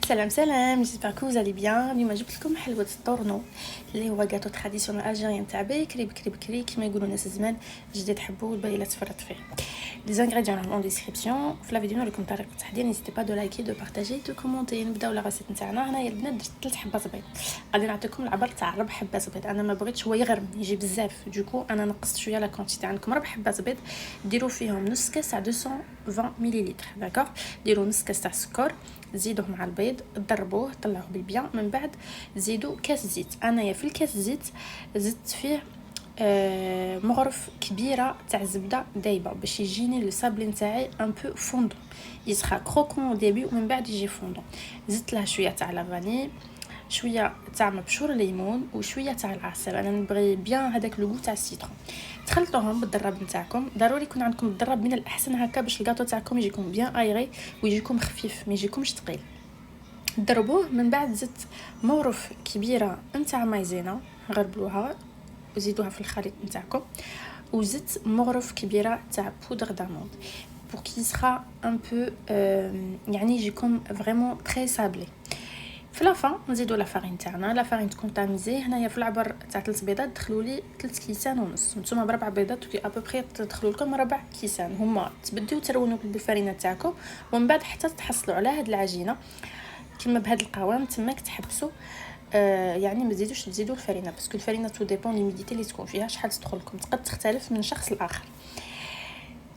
Salam salam, j'espère que vous allez bien. اليوم جبت لكم حلوة الطورنو اللي هو غاتو تراديسيونال الجيريان تاع بكري بكري بكري كيما يقولوا الناس زمان جديد تحبوا والباقي لا تفرط فيه. Les ingrédients dans la description. في لا فيديو نوريكم طريقة التحضير. N'hésitez pas de liker, de partager, de commenter. نبداو لا ريسيت نتاعنا. هنايا البنات درت 3 حبات بيض. غادي نعطيكم العبر تاع 4 حبات بيض. انا ما بغيتش هو يغرم يجي بزاف. دوكو انا نقصت شويه لا كونتيتي. عندكم 4 حبات بيض ديروا فيهم نص كاس تاع 220 مليلتر داكوغ. ديروا نص كاس تاع السكر زيدوه مع البيض ضربوه طلعوه بالبيان. من بعد زيدوا كاس زيت. انايا في الكاس زيت زدت فيه مغرف كبيره تاع زبده دايبه باش يجيني لو صابلي نتاعي ان بو فوندون يسخا كروكون او ديبي ومن بعد يجي فوندون. زدت لها شويه تاع لافاني شويه تاع مبشور ليمون وشويه تاع العسل. انا نبغي بيان هذاك لو تاع السيترون. تخلطوهم بالدراب نتاعكم. ضروري يكون عندكم الدراب من الاحسن هكا باش الكاطو تاعكم يجيكم بيان ايغي ويجيكم خفيف ما يجيكمش ثقيل. ضربوه. من بعد زدت مغرف كبيره نتاع مايزينا غربلوها وزيدوها في الخليط نتاعكم. وزدت مغرف كبيره تاع بودر داموند pour qu'il sera un peu يعني يجيكم فريمون تري سابلي. في لافا نزيدوا لا فارين تاعنا. لا فارين تكون تاميزي. هنايا في العبر تاع 3 بيضات دخلوا لي 3 كيسان ونص. نتوما ب4 بيضات كي ابوبري تدخلوا لكم 4 كيسان. هما تبداو ترونوا بالفارينه تاعكم ومن بعد حتى تحصلوا على هاد العجينه كيما بهذا القوام. تماك تحبسوا يعني ما تزيدوا الفارينه باسكو الفارينه تو ديبون ليميديتي اللي تكون فيها شحال تدخل لكم تقد تختلف من شخص لاخر.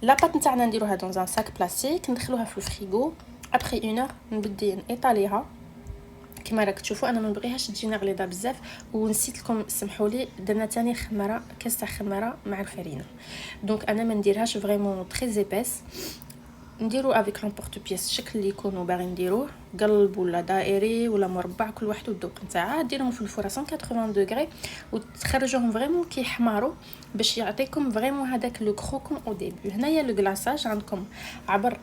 لاباط نتاعنا نديروها دون ان ساك بلاستيك ندخلوها في الفريغو. ابري 1 اور نبدي نيطاليها كما راك تشوفوا. انا ما نبغيهاش تجينا غليظه بزاف ونسيت لكم سمحوا لي درنا ثاني خماره كاس تاع خماره مع الفارينه. دونك انا ما نديرهاش فريمون تري زيباس. نديرو افيك لامبورط بياس الشكل اللي يكونوا باغي نديروه قلب ولا دائري ولا مربع كل واحد والذوق نتاعها. ديروهم في الفرن 180 دوغري وتخرجوهم فريمون كي يحمروا باش يعطيكم فريمون هذاك لو كروكون او ديبي. هنايا لو غلاصاج عندكم عبر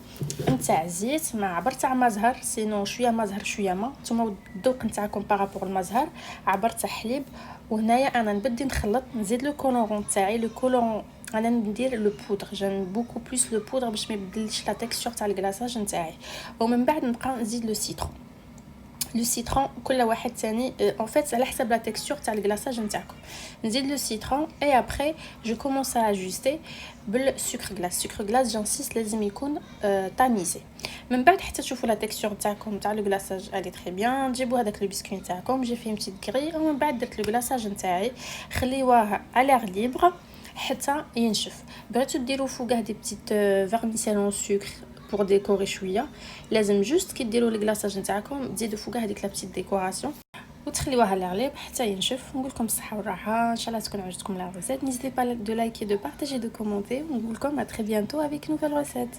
نتاع زيت مع عبر تاع مزهر سينو شويه مزهر شويه ما. نتوما الذوق نتاعكم بارابور المزهر عبر تاع حليب. وهنايا انا نبدي نخلط نزيد لو كولورون تاعي. لو كولورون انا ندير لو بودر جان بوكو بلوس لو بودر باش ما يبدلش لا تيكستور تاع الكلاصاج نتاعي. ومن بعد نبقى نزيد لو سيترون. لو سيترون كل واحد ثاني ان فيت على حسب لا تيكستور تاع الكلاصاج نتاعكم. نزيد لو سيترون اي ابري جو كومونس ا اجوستي بالسكر غلاس. سكر غلاس جانسيس لازم يكون تاميزي. من بعد حتى تشوفوا لا تيكستور تاعكم تاع الكلاصاج الي تري بيان. تجيبوا هذاك لو بسكوي تاعكم جي في بتيت كري. ومن بعد درت لو كلاصاج نتاعي خليوه على اير ليبر حتى ينشف. بغيتو ديروا فوقه دي بتيت فيرميسيل سكر بور ديكوري شويه. لازم جوست كي ديروا الكلاصاج نتاعكم تزيدوا فوقه هذيك لا بتيت ديكوراسيون وتخليوها على غليب حتى ينشف. نقول لكم الصحه والراحه ان شاء الله تكون عجبتكم لا ريسيت. نيزيتي با دو لايكي دو بارطاجي دو كومونتي ونقول لكم ا تري بيانتو افيك نوفيل ريسيت.